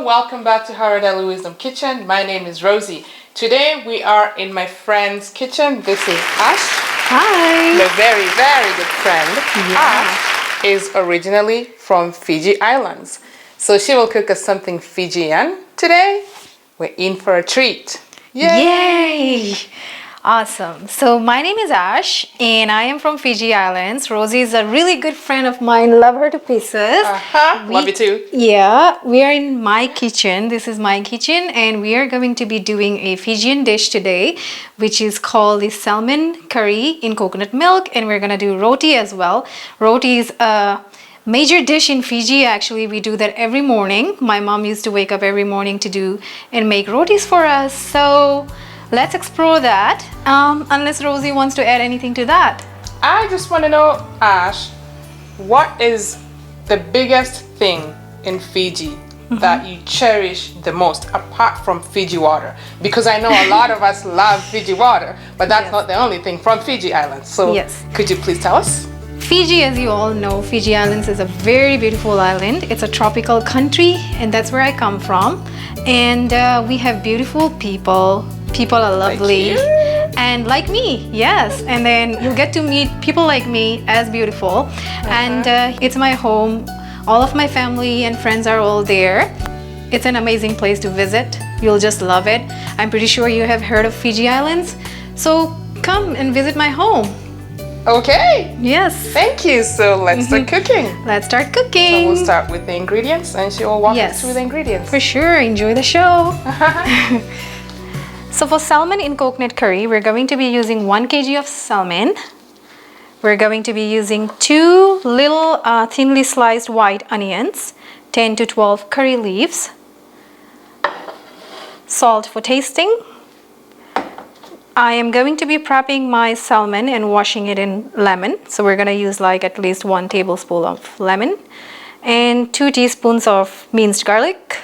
welcome back to Haradelu Wisdom Kitchen. My name is Rosie. Today we are in my friend's kitchen. This is Ash. Hi. My very, very good friend. Yeah. Ash is originally from Fiji Islands. So she will cook us something Fijian today. We're in for a treat. Yay! Awesome. So my name is Ash and I am from Fiji Islands. Rosie is a really good friend of mine. Love her to pieces. Love you too. Yeah, we are in my kitchen. This is my kitchen and we are going to be doing a Fijian dish today, which is called the salmon curry in coconut milk, and we're going to do roti as well. Roti is a major dish in Fiji. Actually, we do that every morning. My mom used to wake up every morning to do and make rotis for us. So let's explore that, unless Rosie wants to add anything to that. I just want to know, Ash, what is the biggest thing in Fiji that you cherish the most apart from Fiji water? Because I know a lot of us love Fiji water, but that's not the only thing from Fiji Islands. So could you please tell us? Fiji, as you all know, Fiji Islands is a very beautiful island. It's a tropical country and that's where I come from. And we have beautiful people. People are lovely. Like you? And like me, yes. And then you'll get to meet people like me as beautiful. And it's my home. All of my family and friends are all there. It's an amazing place to visit. You'll just love it. I'm pretty sure you have heard of Fiji Islands. So come and visit my home. Okay. Yes. Thank you. So let's start cooking. Let's start cooking. So we'll start with the ingredients and she will walk us through the ingredients. For sure. Enjoy the show. So for salmon in coconut curry, we're going to be using 1 kg of salmon. We're going to be using 2 little thinly sliced white onions, 10 to 12 curry leaves, salt for tasting. I am going to be prepping my salmon and washing it in lemon. So we're going to use like at least 1 tablespoon of lemon and 2 teaspoons of minced garlic,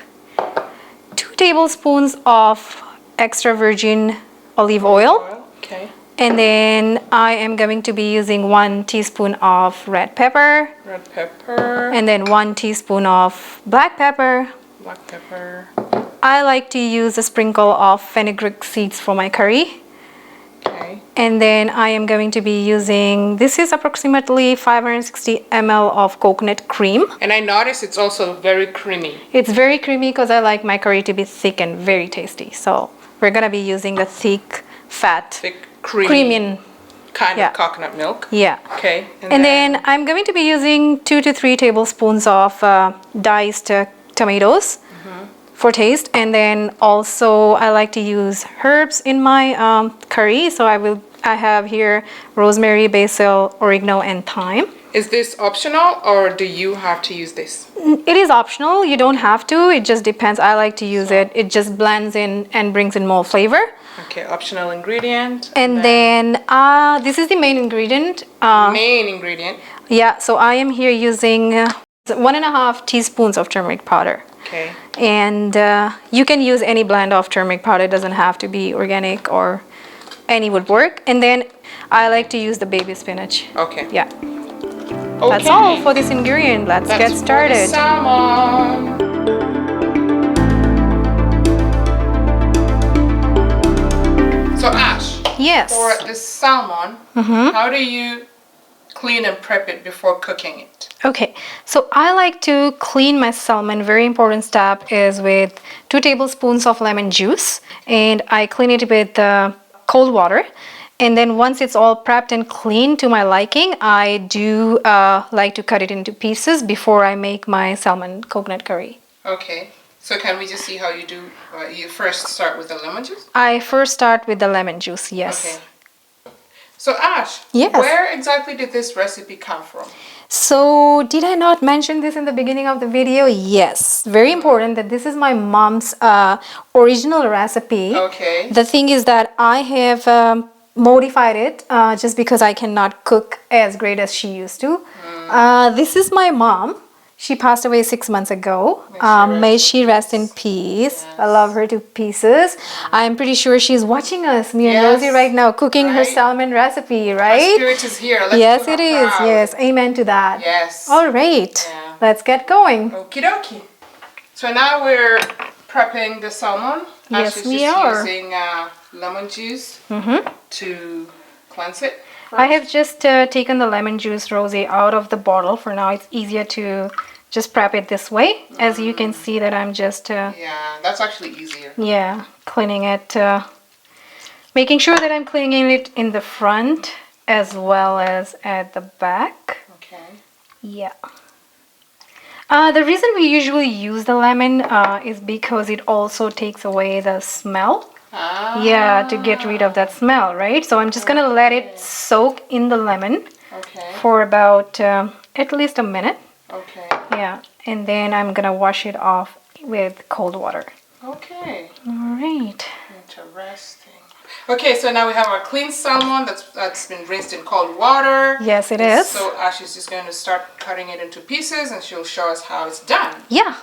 2 tablespoons of extra virgin olive oil. Okay. And then I am going to be using 1 teaspoon of red pepper. Red pepper. And then 1 teaspoon of black pepper. Black pepper. I like to use a sprinkle of fenugreek seeds for my curry. Okay. And then I am going to be using, this is approximately 560 ml of coconut cream. And I notice it's also very creamy. It's very creamy because I like my curry to be thick and very tasty. So we're going to be using the thick, fat, creamy kind of coconut milk. Yeah. Okay. And then I'm going to be using 2 to 3 tablespoons of diced tomatoes for taste. And then also I like to use herbs in my curry. So I have here rosemary, basil, oregano, and thyme. Is this optional or do you have to use this? It is optional. You don't have to. It just depends. I like to use it. It just blends in and brings in more flavor. Okay, optional ingredient. And then this is the main ingredient. Main ingredient. Yeah, so I am here using 1.5 teaspoons of turmeric powder. Okay. And you can use any blend of turmeric powder. It doesn't have to be organic or any would work. And then I like to use the baby spinach. Okay. Yeah. Okay. That's all for this ingredient. Let's get started. For the salmon. So Ash. Yes. For the salmon, how do you clean and prep it before cooking it? Okay, so I like to clean my salmon. Very important step is with 2 tablespoons of lemon juice, and I clean it with cold water. And then once it's all prepped and clean to my liking, I do like to cut it into pieces before I make my salmon coconut curry. Okay, so can we just see how you do? You first start with the lemon juice? I first start with the lemon juice, yes. Okay. So Ash, where exactly did this recipe come from? So did I not mention this in the beginning of the video? Yes, very important that this is my mom's original recipe. Okay. The thing is that I have modified it just because I cannot cook as great as she used to. This is my mom. She passed away 6 months ago. May she rest in peace. Yes. I love her to pieces. I'm pretty sure she's watching us, me and Rosie right now, cooking her salmon recipe, right? Our spirit is here. Let's yes, it is. Yes, amen to that. Yes. All right. Let's get going. Okie dokie. So now we're prepping the salmon. Yes, She's we just are. using lemon juice to cleanse it. I have just taken the lemon juice, Rosie, out of the bottle. For now, it's easier to just prep it this way. As you can see that I'm just... yeah, that's actually easier. Yeah, cleaning it. Making sure that I'm cleaning it in the front as well as at the back. Okay. Yeah. The reason we usually use the lemon is because it also takes away the smell. Yeah, to get rid of that smell, right? So I'm just gonna let it soak in the lemon for about at least a minute. Okay. Yeah, and then I'm gonna wash it off with cold water. Okay. All right. Interesting. Okay, so now we have our clean salmon that's been rinsed in cold water. Yes, it is. So Ash is just going to start cutting it into pieces and she'll show us how it's done. Yeah.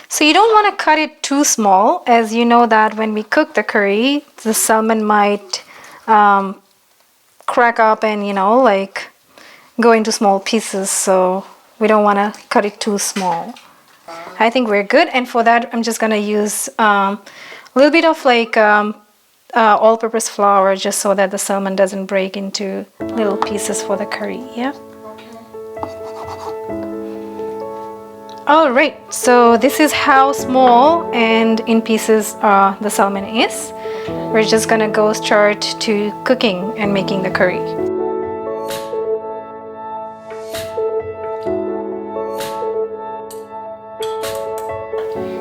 So you don't want to cut it too small, as you know that when we cook the curry, the salmon might crack up and, you know, like go into small pieces. So we don't want to cut it too small. I think we're good. And for that, I'm just going to use a little bit of like all-purpose flour just so that the salmon doesn't break into little pieces for the curry. Yeah. All right, so this is how small and in pieces the salmon is. We're just gonna go start to cooking and making the curry.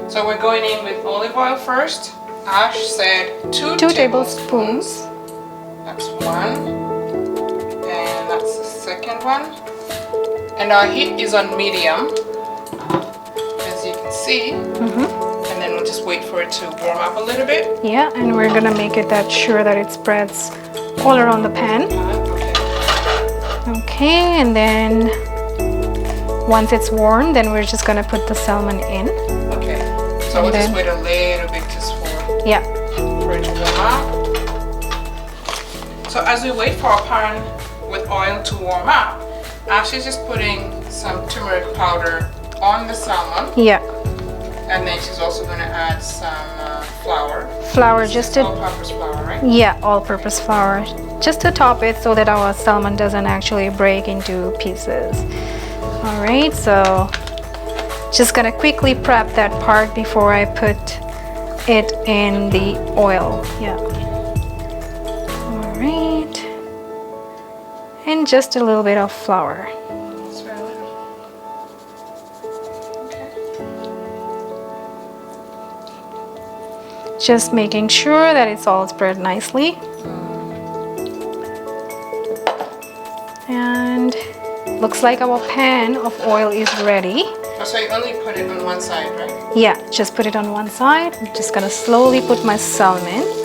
So we're going in with olive oil first. Ash said 2 tablespoons. That's one. And that's the second one. And our heat is on medium. See, and then we'll just wait for it to warm up a little bit. Yeah, and we're gonna make it that sure that it spreads all around the pan. Okay, and then once it's warm, then we're just gonna put the salmon in. Okay, so we'll just wait a little bit just for it to warm up. So as we wait for our pan with oil to warm up, Ash is just putting some turmeric powder on the salmon. Yeah. And then she's also going to add some flour. Flour, just to... all-purpose flour, right? Yeah, all-purpose flour. Just to top it so that our salmon doesn't actually break into pieces. All right, so just gonna quickly prep that part before I put it in the oil. Yeah. All right. And just a little bit of flour. Just making sure that it's all spread nicely. And looks like our pan of oil is ready. Oh, so you only put it on one side, right? Yeah, just put it on one side. I'm just gonna slowly put my salmon.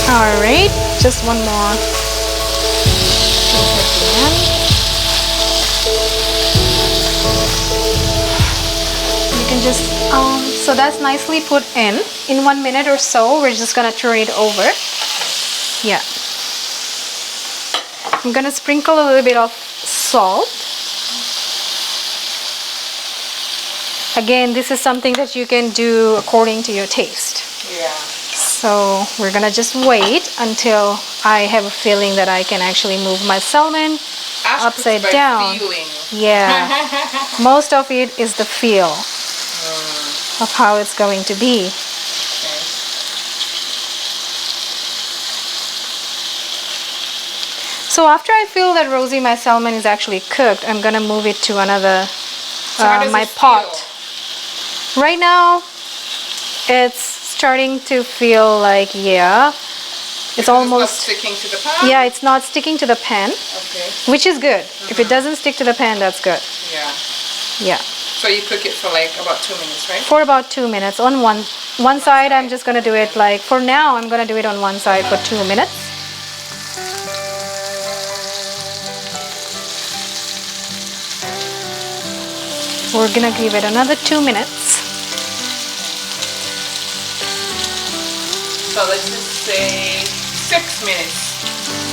All right, just one more. You can just, so that's nicely put in. In 1 minute or so, we're just gonna turn it over. Yeah. I'm gonna sprinkle a little bit of salt. Again, this is something that you can do according to your taste. Yeah. So we're gonna just wait until I have a feeling that I can actually move my salmon upside down. Yeah. Most of it is the feel of how it's going to be. Okay. So after I feel that Rosie, my salmon is actually cooked, I'm gonna move it to another my pot. Right now, it's starting to feel like, yeah, it's almost sticking to the pan. Yeah, it's not sticking to the pan, Okay. which is good. If it doesn't stick to the pan, that's good. Yeah. Yeah. So you cook it for like about 2 minutes, right? For about 2 minutes on one side. I'm just gonna do it like, for now I'm gonna do it on one side for 2 minutes. We're gonna give it another 2 minutes. So let's just say 6 minutes.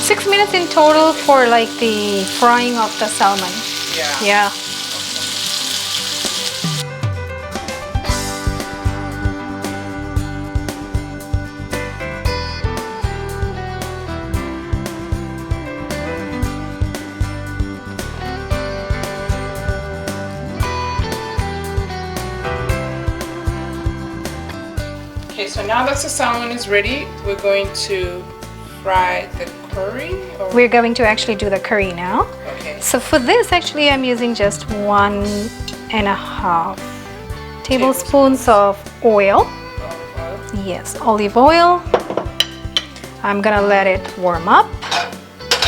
6 minutes in total for like the frying of the salmon. Yeah. Yeah. Okay, so now that the salmon is ready, we're going to fry the curry. We're going to actually do the curry now. Okay. So for this, actually, I'm using just 1.5 tablespoons of oil. Yes, olive oil. I'm gonna let it warm up.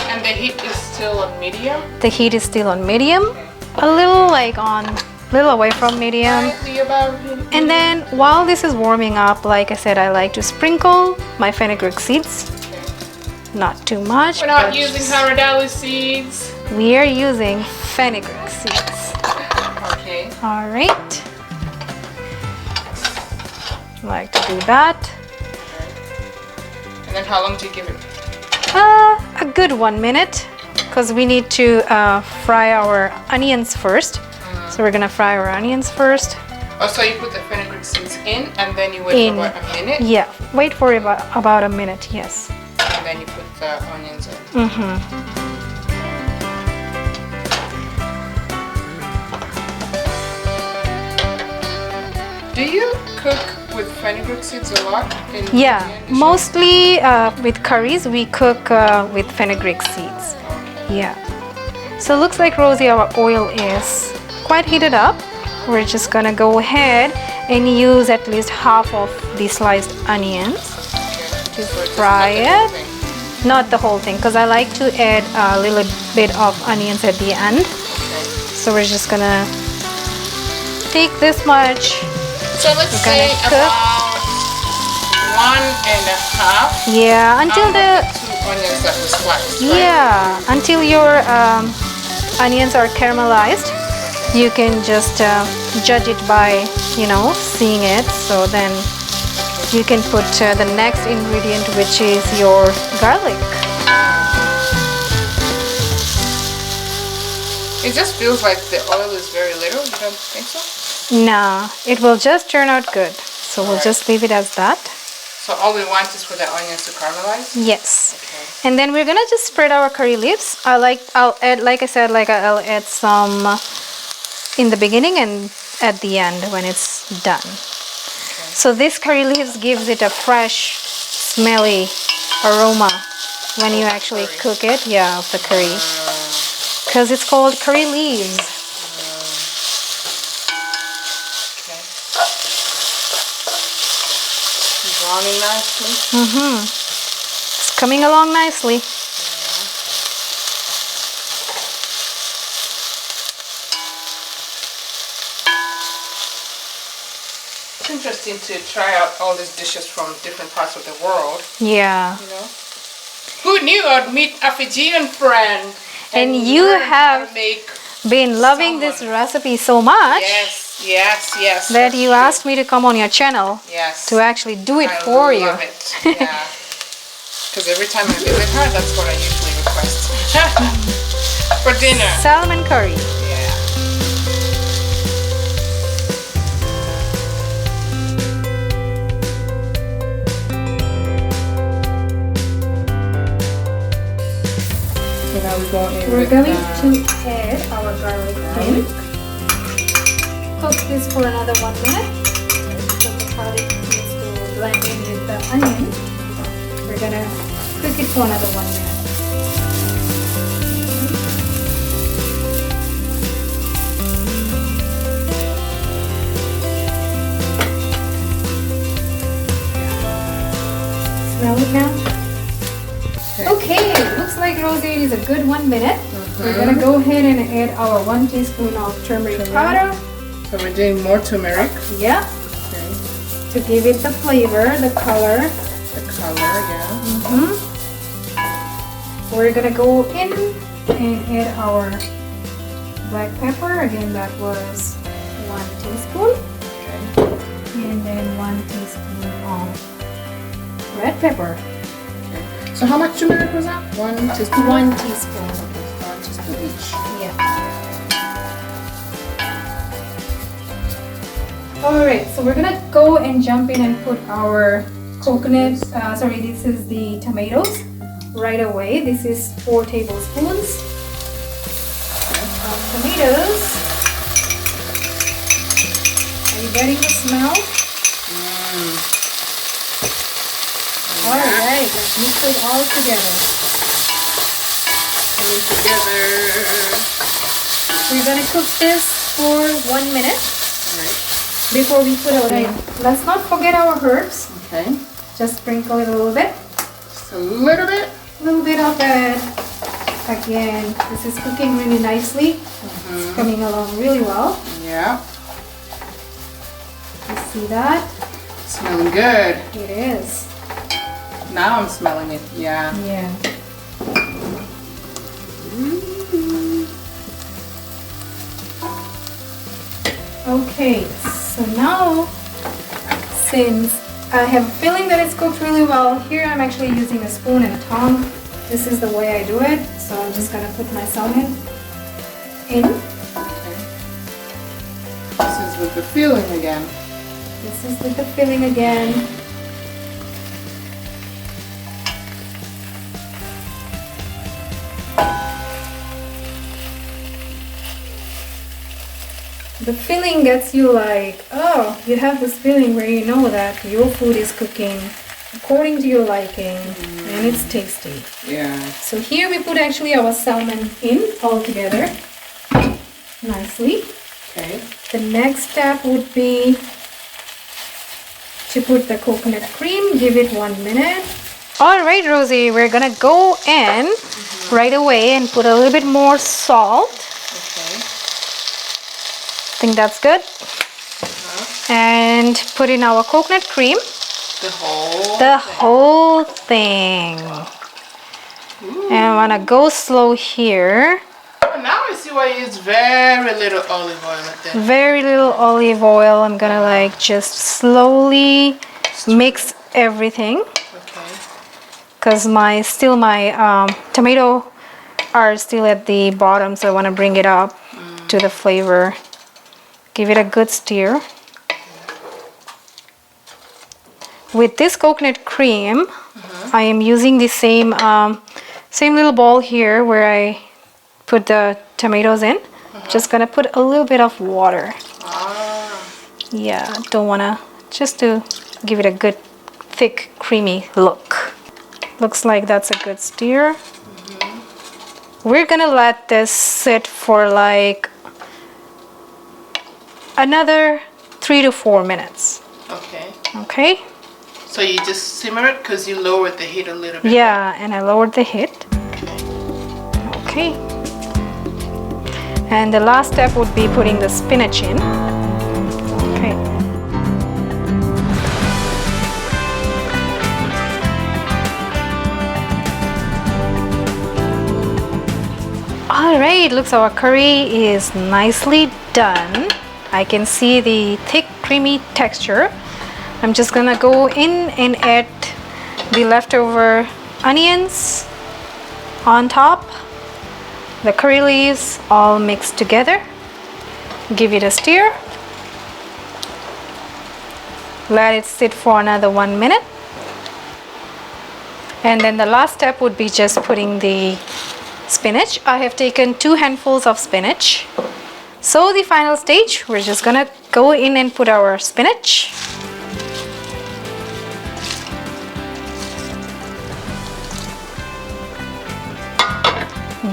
And the heat is still on medium? The heat is still on medium. A little like on, little away from medium. Slightly above medium. And then while this is warming up, like I said, I like to sprinkle my fenugreek seeds. Not too much. We're not using haradali seeds. We are using fenugreek seeds. Okay. All right. Like to do that. And then how long do you give it? A good 1 minute, because we need to fry our onions first. So we're gonna fry our onions first. Oh, so you put the fenugreek seeds in and then you wait for about a minute? Yeah, wait for about a minute, yes. And then you put the onions in. Do you cook with fenugreek seeds a lot? Yeah, mostly with curries we cook with fenugreek seeds. Yeah. So looks like, Rosie, our oil is quite heated up. We're just gonna go ahead and use at least half of the sliced onions to fry it. Not the whole thing, because I like to add a little bit of onions at the end. So we're just gonna take this much. So let's say about 1.5. Yeah, until the 2 onions that was sliced, right? yeah, until your onions are caramelized. You can just judge it by, you know, seeing it. So then you can put the next ingredient, which is your garlic. It just feels like the oil is very little. You don't think so? Nah, it will just turn out good. So we'll just leave it as that. So all we want is for the onions to caramelize? Yes. Okay. And then we're gonna just spread our curry leaves. I'll add, like I said, I'll add some in the beginning and at the end when it's done. Okay. So this curry leaves gives it a fresh, smelly aroma when you actually cook it. Yeah, of the curry. Because it's called curry leaves. Okay. Browning nicely. It's coming along nicely. It's interesting to try out all these dishes from different parts of the world. Yeah. You know, who knew I'd meet a Fijian friend? And you have been loving this recipe so much. Yes. That you asked me to come on your channel. Yes. To actually do it for you. I love it. Yeah. Because every time I visit her, that's what I usually request. For dinner. Salmon curry. Yeah. So now we're going to add our garlic in. Cook this for another 1 minute. So the garlic needs to blend in with the onion. We're gonna cook it for another 1 minute. Smell it now. Okay, looks like, Rosie, it is a good 1 minute. We're gonna go ahead and add our 1 teaspoon of turmeric powder. So So we're doing more turmeric. Yeah. Okay. To give it the flavor, the color. The color, yeah. We're gonna go in and add our black pepper. Again, that was 1 teaspoon. Okay. And then 1 teaspoon of red pepper. Okay. So how much turmeric was that? 1 teaspoon? 1 teaspoon. 1 teaspoon each. Yeah. Alright, so we're gonna go and jump in and put our coconut, this is the tomatoes right away. This is 4 tablespoons of tomatoes. Are you getting the smell? Alright, let's mix it all together. Coming together. We're gonna cook this for 1 minute. Alright. Before we put it in. Let's not forget our herbs. Okay. Just sprinkle it a little bit. Just a little bit. A little bit of that. Again, this is cooking really nicely. It's coming along really well. Yeah. You see that? Smelling good. It is. Now I'm smelling it. Yeah. Yeah. Okay, so now since I have a feeling that it's cooked really well, here I'm actually using a spoon and a tongue. This is the way I do it, so I'm just gonna put my salmon in. Okay. This is with the filling again. This is with the filling again. The feeling gets you like, oh, you have this feeling where you know that your food is cooking according to your liking and it's tasty. Yeah. So here we put actually our salmon in all together nicely. Okay. The next step would be to put the coconut cream, give it 1 minute. All right, Rosie, we're gonna go in right away and put a little bit more salt. Okay. Think that's good. And put in our coconut cream. The whole thing. And I want to go slow here. Oh, now I see why you use very little olive oil with this. Very little olive oil. I'm gonna like just slowly mix everything. Okay. Because my tomato are still at the bottom, so I want to bring it up to the flavor. Give it a good stir. With this coconut cream, I am using the same little bowl here where I put the tomatoes in. Just gonna put a little bit of water. Yeah, don't wanna, just to give it a good thick creamy look. Looks like that's a good stir. We're gonna let this sit for like another 3 to 4 minutes. Okay. Okay? So you just simmer it because you lowered the heat a little bit. Yeah, and I lowered the heat. Okay. Okay. And the last step would be putting the spinach in. Okay. All right, looks our curry is nicely done. I can see the thick creamy texture. I'm just gonna go in and add the leftover onions on top, the curry leaves all mixed together. Give it a stir. Let it sit for another 1 minute. And then the last step would be just putting the spinach. I have taken 2 handfuls of spinach. So the final stage, we're just gonna go in and put our spinach.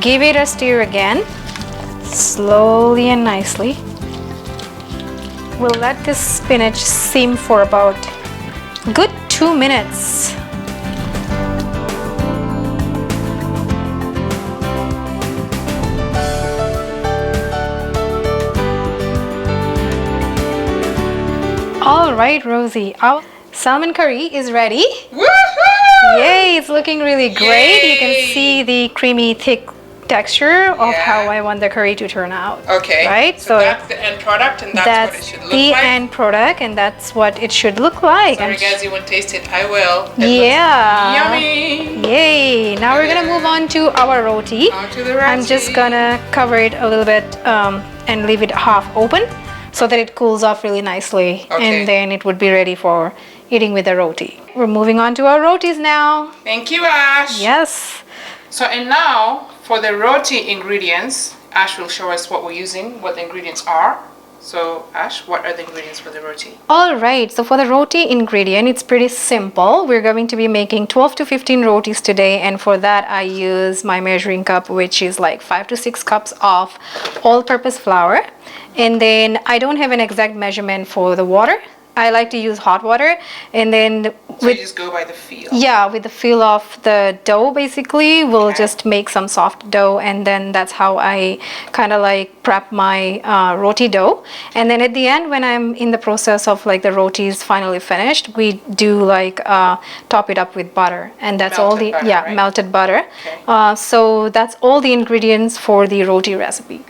Give it a stir again, slowly and nicely. We'll let this spinach simmer for about a good 2 minutes. All right, Rosie, our salmon curry is ready. Woohoo! Yay, it's looking really great. You can Yay! see the creamy, thick texture of Yeah. how I want the curry to turn out. Okay. Right? So that's the end product, and that's what it should look the like. end product, and that's what it should look like. Sorry, guys, you won't taste it. I will. It Yeah. looks yummy. Yay! Now we're gonna move on to our roti. Onto the roti. I'm just gonna cover it a little bit and leave it half open so that it cools off really nicely, Okay. and then it would be ready for eating with the roti. We're moving on to our rotis now. Thank you, Ash. Yes. So, and now for the roti ingredients, Ash will show us what we're using, what the ingredients are. So, Ash, what are the ingredients for the roti? All right, so for the roti ingredient, it's pretty simple. We're going to be making 12 to 15 rotis today, and for that I use my measuring cup, which is like 5 to 6 cups of all-purpose flour. And then I don't have an exact measurement for the water. I like to use hot water, and then So you just go by the feel. yeah, with the feel of the dough, basically, we'll Okay. just make some soft dough, and then that's how I kind of like prep my roti dough. And then at the end, when I'm in the process of like the roti is finally finished, we do like top it up with butter, and that's all the Melted butter, right? melted butter. Okay. So that's all the ingredients for the roti recipe.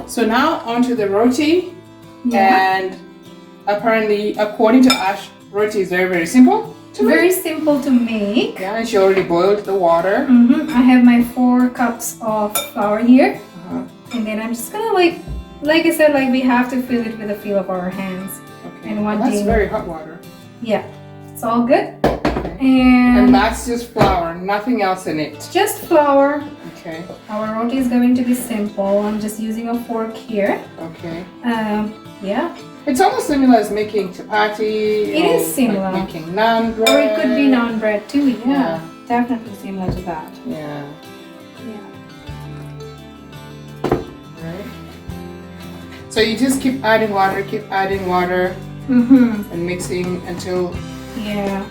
So now onto the roti, Yeah. and apparently, according to Ash, roti is very, very simple to make. Very simple to make. Yeah, and she already boiled the water. I have my 4 cups of flour here. Uh-huh. And then I'm just gonna like I said, like we have to fill it with the feel of our hands. Okay. And one That's thing- very hot water. Yeah, it's all good. Okay. And And that's just flour, nothing else in it. just flour. Okay. Our roti is going to be simple. I'm just using a fork here. Okay. Yeah, It's almost similar as making chapati. It or is similar. Like making naan bread. or it could be naan bread too. Yeah, Yeah. definitely similar to that. Yeah. Yeah. Right. So you just keep adding water, and mixing until. Yeah.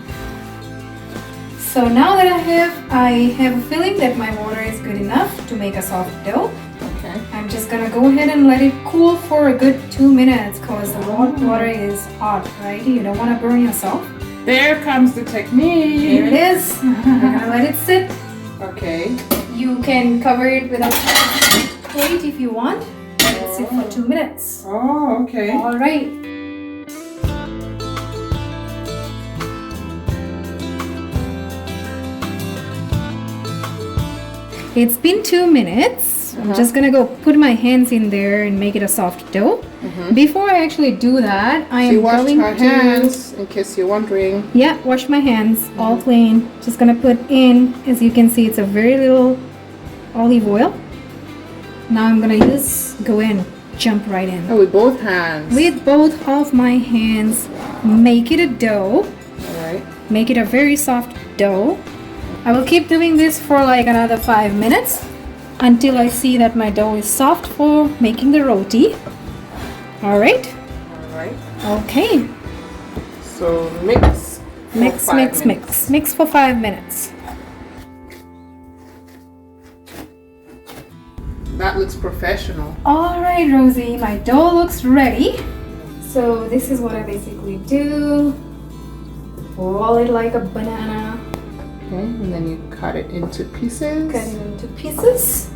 So now that I have a feeling that my water is good enough to make a soft dough. Okay. I'm just gonna go ahead and let it cool for a good 2 minutes because the water is hot, right? You don't want to burn yourself. There comes the technique. Here it is. We're gonna let it sit. Okay. You can cover it with a plate if you want. Let it sit for 2 minutes. Oh, okay. All right. It's been 2 minutes. I'm just gonna go put my hands in there and make it a soft dough. Before I actually do that, I She am washed going her to hands, in case you're wondering. yeah, wash my hands, all clean. Just gonna put in, as you can see, it's a very little olive oil. Now I'm gonna jump right in. Oh, with both hands. With both of my hands, make it a dough. All right. Make it a very soft dough. I will keep doing this for like another 5 minutes until I see that my dough is soft for making the roti. All right. All right. Okay. So mix. for Mix, 5 mix, minutes. mix. Mix for 5 minutes. That looks professional. All right, Rosie, my dough looks ready. So this is what I basically do. Roll it like a banana. Okay, and then you cut it into pieces. Cut it into pieces.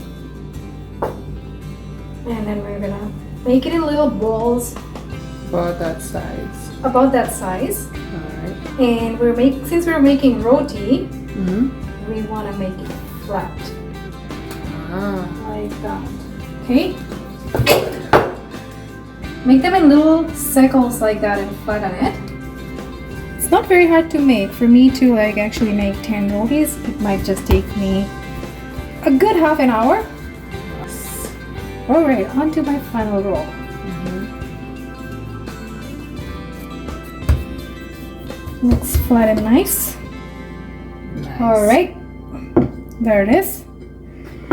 And then we're gonna make it in little balls About that size. about that size. All right. And since we're making roti, Mm-hmm. we wanna make it flat. Ah. Like that. Okay? Make them in little circles like that and flatten it. It's not very hard to make. For me to like actually make 10 rotis, it might just take me a good half an hour. Yes. Alright, on to my final roll. Looks flat and nice. Nice. Alright, there it is.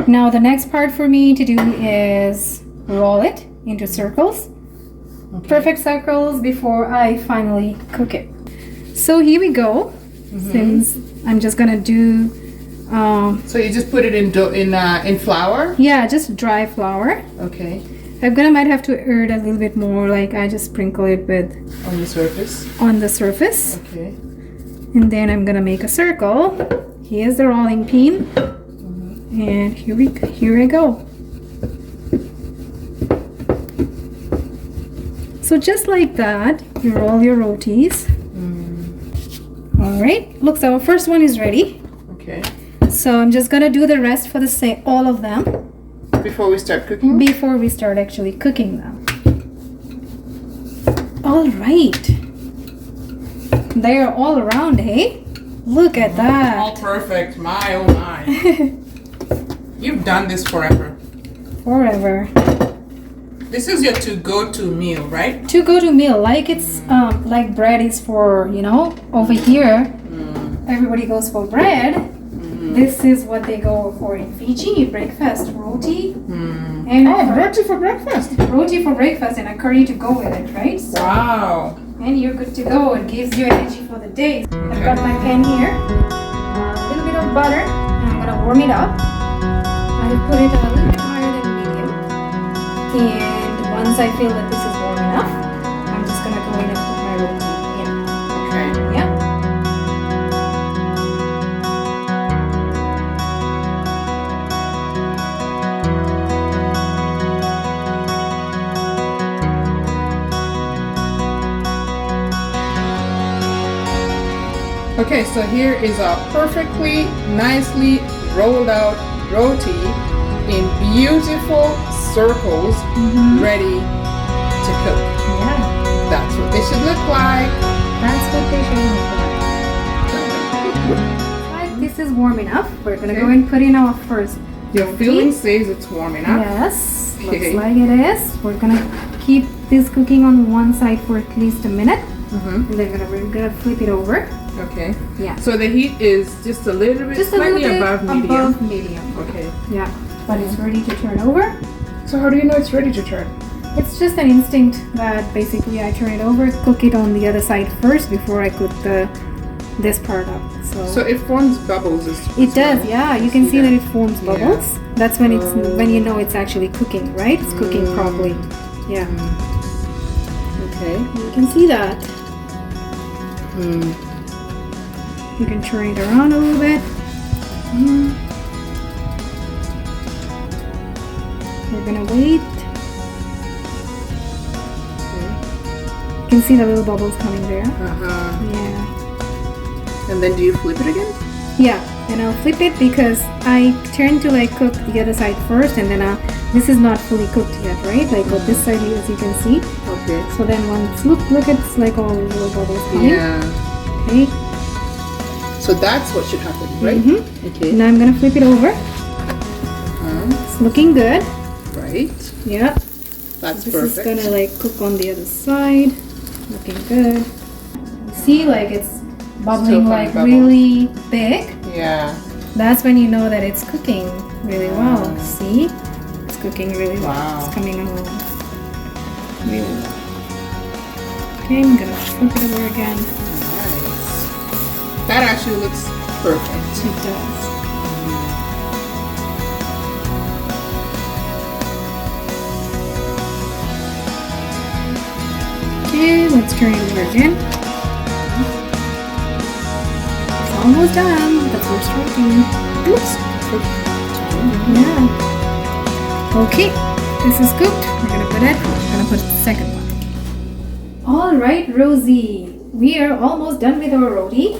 Now the next part for me to do is roll it into circles. Perfect circles before I finally cook it. So here we go. Since I'm just gonna do So you just put it in dough in flour. yeah, just dry flour. Okay. I'm gonna might have to add a little bit more, like I just sprinkle it with On the surface. on the surface. Okay. And then I'm gonna make a circle. Here's the rolling pin. And here I go. So just like that, you roll your rotis. All right, looks our first one is ready. Okay. So I'm just gonna do the rest for the same, all of them. Before we start cooking? Before we start actually cooking them. All right. They're all around, hey? Look at that. All perfect. My, oh my. You've done this forever. Forever. This is your to-go-to meal, right? To go to meal, like it's like bread is for, you know, over here. Everybody goes for bread. This is what they go for in Fiji, breakfast, roti. And roti for breakfast. Roti for breakfast and a curry to go with it, right? So, Wow. and you're good to go. It gives you energy for the day. I've got my pan here, a little bit of butter, and I'm gonna warm it up. I put it a little bit higher than medium. And once I feel that this is warm enough, I'm just gonna go in and put my roti in. Okay. Yeah. Okay, so here is our perfectly, nicely rolled out roti in beautiful circles, ready to cook. Yeah. That's what they should look like. That's what they should look like. Like this is warm enough. We're gonna go and put in our first. Your roti. feeling says it's warm enough. Yes, Okay. looks like it is. We're gonna keep this cooking on one side for at least a minute. And then we're gonna flip it over. Okay. Yeah. So the heat is just a little bit, Just a little slightly bit above medium. above medium. Okay. Yeah, but it's ready to turn over. So how do you know it's ready to turn? It's just an instinct that basically I turn it over, cook it on the other side first before I cook this part up. So it forms bubbles. It does, yeah. You can see that it forms Yeah. bubbles. That's when it's when you know it's actually cooking, right? It's cooking properly. Yeah. Okay. You can see that. You can turn it around a little bit. We're gonna wait. You can see the little bubbles coming there. Yeah. And then do you flip it again? Yeah, and I'll flip it because I turn to like cook the other side first, and then this is not fully cooked yet, right? Like on this side, as you can see. Okay. So then once look, it's like all the little bubbles coming. Yeah. Okay. So that's what should happen, right? Okay. Now I'm gonna flip it over. It's looking good. Right. Yeah. That's This perfect. is gonna like cook on the other side. Looking good. See, like it's bubbling Still like bubble. really big. Yeah. That's when you know that it's cooking really well. See? It's cooking really well. Wow. It's coming along really well. Okay, I'm gonna flip it over again. Nice. That actually looks perfect. It does. Okay, let's turn it over again. It's almost done. The first roti. Looks Yeah. Okay, this is cooked. We're gonna put it. We're gonna put the second one. All right, Rosie. We are almost done with our roti.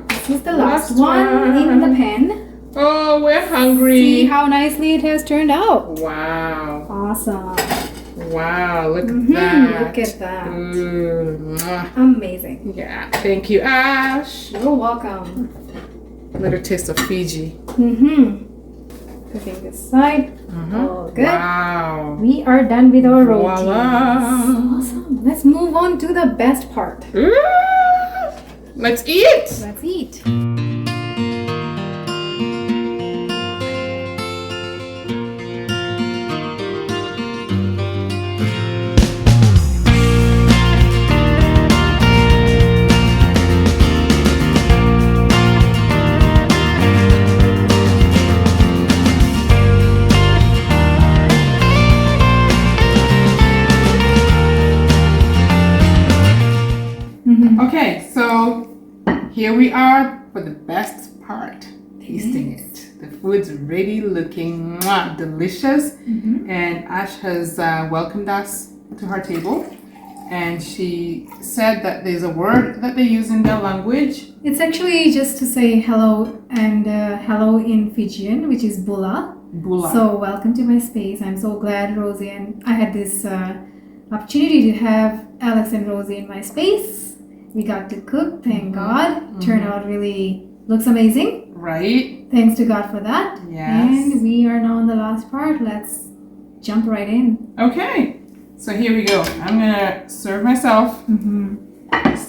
This is the last one in the pan. Oh, we're hungry. See how nicely it has turned out. Wow. Awesome. Wow, look at that. Look at that. Mwah. Amazing. Yeah, thank you, Ash. You're welcome. Little taste of Fiji. Cooking this side. All good. Wow. We are done with our roti. Voila. Awesome. Let's move on to the best part. Let's eat. Let's eat. here we are for the best part, tasting it. The food's ready, looking delicious. And Ash has welcomed us to her table. And she said that there's a word that they use in their language. It's actually just to say hello, and hello in Fijian, which is bula. Bula. So welcome to my space. I'm so glad Rosie and I had this opportunity to have Alex and Rosie in my space. We got to cook, thank God. Turned out really, looks amazing. Right. Thanks to God for that. Yes. And we are now on the last part. Let's jump right in. Okay. So here we go. I'm gonna serve myself.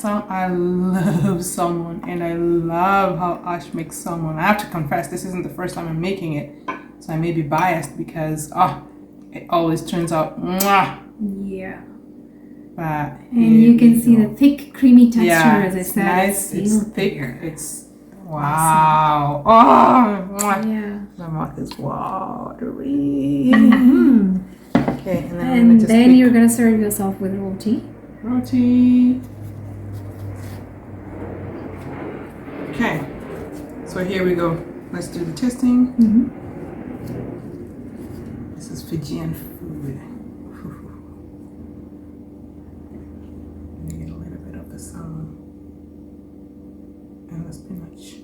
I love salmon, and I love how Ash makes salmon. I have to confess, this isn't the first time I'm making it, so I may be biased because it always turns out mwah. Yeah. But And you can see the thick, creamy texture, yeah, as I it's said. nice. It's still thick. there. It's wow. Oh, mwah. Yeah. My mouth is watery. Okay, and then I'm And gonna just then pick you're gonna serve yourself with roti. roti. Okay, so here we go. Let's do the tasting. This is Fijian food. Let me get a little bit of the salmon and the spinach.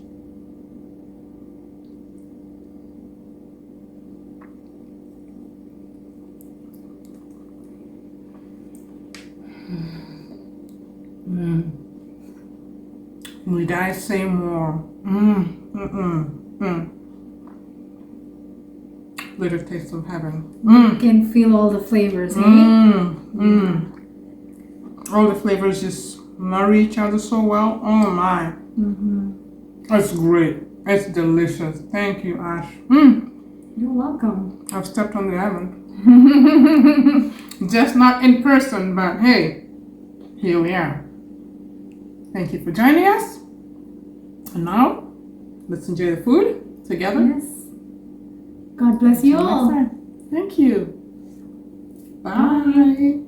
Need I say more? Little taste of heaven. You can feel all the flavors, eh? All the flavors just marry each other so well. Oh my. That's great. It's delicious. Thank you, Ash. You're welcome. I've stepped on the island. Just not in person, but hey, here we are. Thank you for joining us. And now, let's enjoy the food together. Yes. God bless you Until next all. time. Thank you. Bye.